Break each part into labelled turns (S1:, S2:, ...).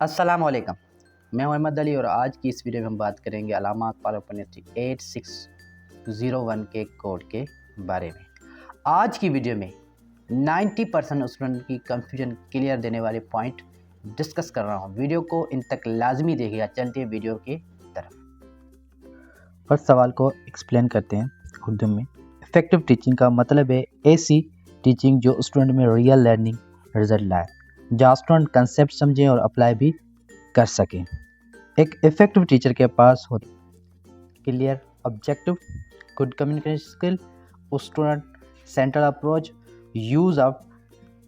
S1: अस्सलामुअलैकुम। मैं हूं अहमद अली और आज की इस वीडियो में हम बात करेंगे अल्लामा इकबाल उपन्यासी 8601 के कोड के बारे में। आज की वीडियो में 90% स्टूडेंट की कंफ्यूजन क्लियर देने वाले पॉइंट डिस्कस कर रहा हूं। वीडियो को इन तक लाजमी देखिएगा। चलते हैं वीडियो की तरफ।
S2: फर्स्ट सवाल को एक्सप्लेन करते हैं उर्दू में। इफेक्टिव टीचिंग का मतलब है ऐसी टीचिंग जो स्टूडेंट में रियल लर्निंग रिजल्ट लाए, जहाँ स्टूडेंट कंसेप्ट समझें और अप्लाई भी कर सकें। एक इफेक्टिव टीचर के पास हो clear objective, good communication skill, student central approach, use of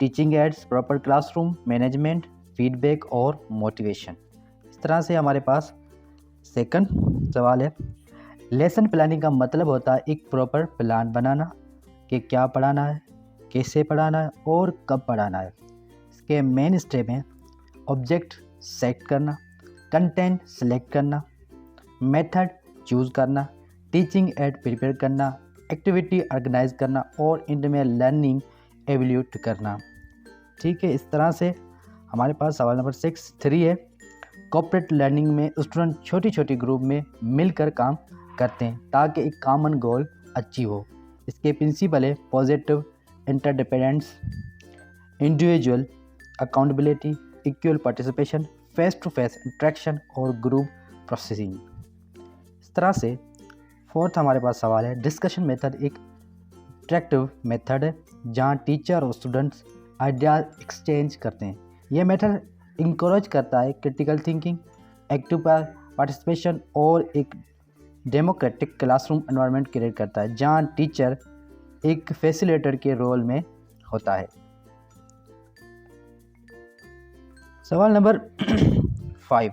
S2: teaching ads, proper classroom management, feedback और मोटिवेशन। इस तरह से हमारे पास सेकंड सवाल है। लेसन प्लानिंग का मतलब होता है एक प्रॉपर प्लान बनाना कि क्या पढ़ाना है, कैसे पढ़ाना है और कब पढ़ाना है। इसके मेन स्टेप हैं ऑब्जेक्ट सेट करना, कंटेंट सेलेक्ट करना, मेथड चूज़ करना, टीचिंग एड प्रिपेयर करना, एक्टिविटी ऑर्गेनाइज करना और एंड में लर्निंग एवेल्यूट करना। ठीक है, इस तरह से हमारे पास सवाल नंबर 3 है। कॉर्पोरेट लर्निंग में स्टूडेंट छोटी छोटी ग्रुप में मिलकर काम करते हैं ताकि एक कॉमन गोल अचीव हो। इसके प्रिंसिपल है positive interdependence, individual accountability, equal participation, face to face interaction और ग्रुप प्रोसेसिंग। इस तरह से फोर्थ हमारे पास सवाल है। डिस्कशन मेथड एक इंटरेक्टिव मेथड है जहाँ टीचर और स्टूडेंट्स आइडिया एक्सचेंज करते हैं। यह मेथड इंकरेज करता है क्रिटिकल थिंकिंग, एक्टिव पार्टिसिपेशन और एक डेमोक्रेटिक क्लासरूम एनवायरनमेंट क्रिएट करता है जहाँ टीचर एक फैसिलिटेटर के रोल में होता है। सवाल नंबर 5।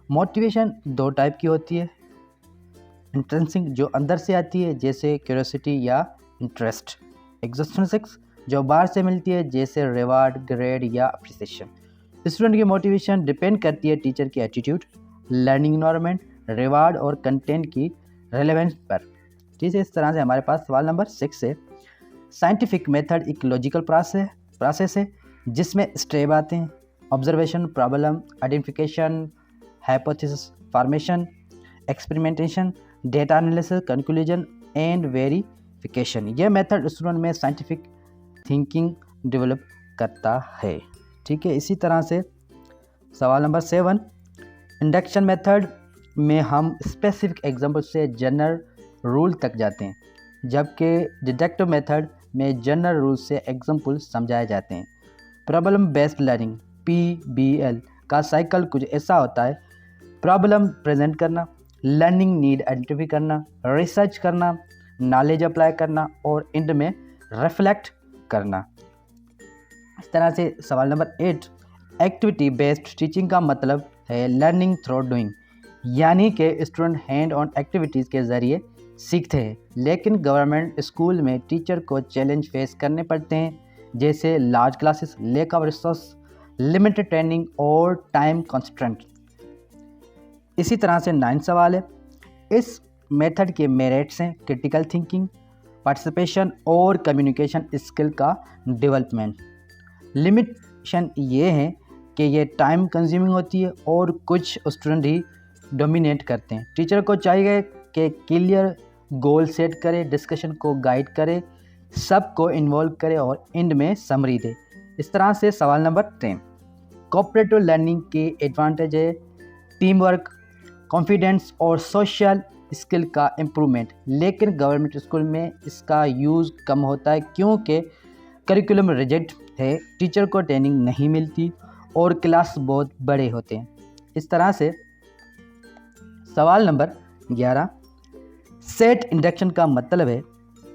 S2: मोटिवेशन 2 टाइप की होती है। इंट्रेंसिक जो अंदर से आती है जैसे क्यूरियोसिटी या इंटरेस्ट, एक्सट्रिंसिक जो बाहर से मिलती है जैसे रिवार्ड, ग्रेड या अप्रिसिएशन। स्टूडेंट की मोटिवेशन डिपेंड करती है टीचर की एटीट्यूड, लर्निंग एनवायरनमेंट, रिवार्ड और कंटेंट की रेलेवेंस पर। ठीक है, इस तरह से हमारे पास सवाल नंबर 6 है। साइंटिफिक मेथड एक लॉजिकल प्रोसेस है जिसमें स्टेप आते हैं observation, problem identification, hypothesis formation, experimentation, data analysis, conclusion and verification. यह मेथड स्टूडेंट में साइंटिफिक थिंकिंग डेवलप करता है। ठीक है, इसी तरह से सवाल नंबर 7। इंडक्शन मेथड में हम स्पेसिफिक एग्जाम्पल से जनरल रूल तक जाते हैं, जबकि डिडक्टिव मेथड में जनरल रूल से एग्जाम्पल समझाए जाते हैं। प्रॉब्लम बेस्ड लर्निंग PBL का साइकिल कुछ ऐसा होता है। प्रॉब्लम प्रेजेंट करना, लर्निंग नीड आइडेंटिफाई करना, रिसर्च करना, नॉलेज अप्लाई करना और एंड में रिफ्लेक्ट करना। इस तरह से सवाल नंबर 8। एक्टिविटी बेस्ड टीचिंग का मतलब है लर्निंग थ्रू डूइंग, यानी कि स्टूडेंट हैंड ऑन एक्टिविटीज़ के ज़रिए सीखते हैं। लेकिन गवर्नमेंट स्कूल में टीचर को चैलेंज फेस करने पड़ते हैं जैसे large classes, lack of resource, limited training और टाइम कंस्ट्रेंट। इसी तरह से 9 सवाल है। इस मेथड के मेरिट्स हैं क्रिटिकल थिंकिंग, पार्टिसिपेशन और कम्युनिकेशन स्किल का डेवलपमेंट। लिमिटेशन ये है कि ये टाइम कंज्यूमिंग होती है और कुछ स्टूडेंट ही डोमिनेट करते हैं। टीचर को चाहिए कि क्लियर गोल सेट करे, डिस्कशन को गाइड करे, सबको इन्वॉल्व करे और एंड में समरी दे। इस तरह से सवाल नंबर 10। कोऑपरेटिव लर्निंग के एडवांटेज है टीम वर्क, कॉन्फिडेंस और सोशल स्किल का इम्प्रूवमेंट। लेकिन गवर्नमेंट स्कूल में इसका यूज़ कम होता है क्योंकि करिकुलम रिजिड है, टीचर को ट्रेनिंग नहीं मिलती और क्लास बहुत बड़े होते हैं। इस तरह से सवाल नंबर 11। सेट इंडक्शन का मतलब है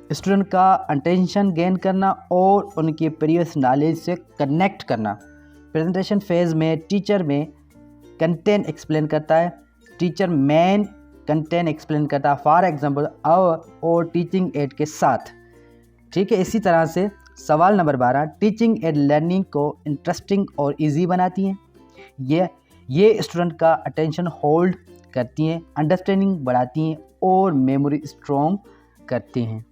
S2: स्टूडेंट का अटेंशन गेन करना और उनकी प्रीवियस नॉलेज से कनेक्ट करना। प्रेजेंटेशन फेज में टीचर में कंटेंट एक्सप्लेन करता है, टीचर मेन कंटेंट एक्सप्लेन करता है, फॉर एग्जांपल और टीचिंग एड के साथ। ठीक है, इसी तरह से सवाल नंबर 12। टीचिंग एड लर्निंग को इंटरेस्टिंग और इजी बनाती हैं। ये स्टूडेंट का अटेंशन होल्ड करती हैं, अंडरस्टैंडिंग बढ़ाती हैं और मेमोरी स्ट्रॉन्ग करती हैं।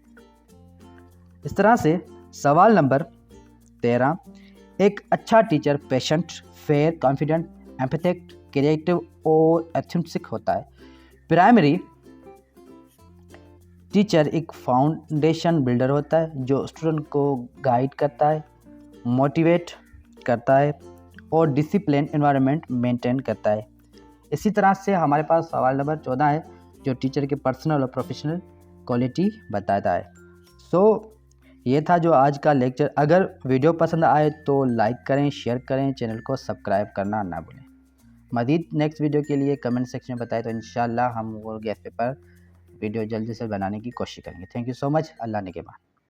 S2: इस तरह से सवाल नंबर 13। एक अच्छा teacher patient, fair, confident, empathetic, creative और एथेंटिक होता है। प्राइमरी टीचर एक फाउंडेशन बिल्डर होता है जो स्टूडेंट को गाइड करता है, मोटिवेट करता है और डिसिप्लिन एनवायरनमेंट मेंटेन करता है। इसी तरह से हमारे पास सवाल नंबर 14 है जो टीचर के पर्सनल और प्रोफेशनल क्वालिटी बताता है। ये था जो आज का लेक्चर। अगर वीडियो पसंद आए तो लाइक करें, शेयर करें, चैनल को सब्सक्राइब करना ना भूलें। मज़ीद नेक्स्ट वीडियो के लिए कमेंट सेक्शन में बताएं तो इंशाल्लाह हम वो गैस पेपर वीडियो जल्दी से बनाने की कोशिश करेंगे। Thank you so much. अल्लाह ने के बाद।